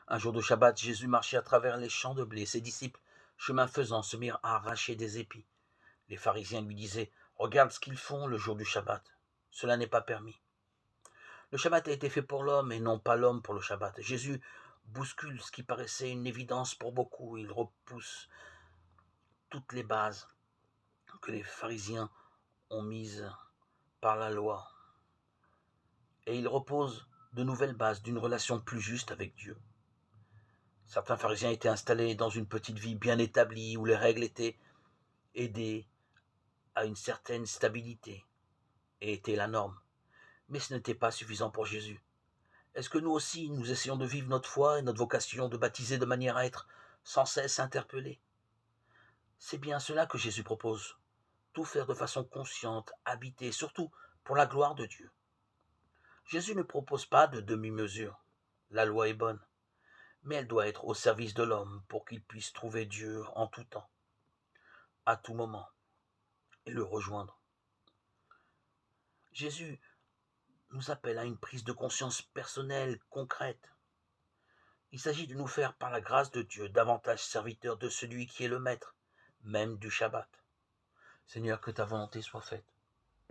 Un jour de Shabbat, Jésus marchait à travers les champs de blé. Ses disciples, chemin faisant, se mirent à arracher des épis. Les pharisiens lui disaient: Regarde ce qu'ils font le jour du Shabbat. Cela n'est pas permis. Le Shabbat a été fait pour l'homme et non pas l'homme pour le Shabbat. Jésus bouscule ce qui paraissait une évidence pour beaucoup. Il repousse toutes les bases que les pharisiens ont mises par la loi. Et il repose de nouvelles bases d'une relation plus juste avec Dieu. Certains pharisiens étaient installés dans une petite vie bien établie où les règles étaient aidées à une certaine stabilité et étaient la norme. Mais ce n'était pas suffisant pour Jésus. Est-ce que nous aussi, nous essayons de vivre notre foi et notre vocation de baptiser de manière à être sans cesse interpellés? C'est bien cela que Jésus propose. Tout faire de façon consciente, habitée, surtout pour la gloire de Dieu. Jésus ne propose pas de demi-mesure. La loi est bonne, mais elle doit être au service de l'homme pour qu'il puisse trouver Dieu en tout temps, à tout moment, et le rejoindre. Jésus nous appelle à une prise de conscience personnelle, concrète. Il s'agit de nous faire, par la grâce de Dieu, davantage serviteurs de celui qui est le Maître, même du Shabbat. Seigneur, que ta volonté soit faite.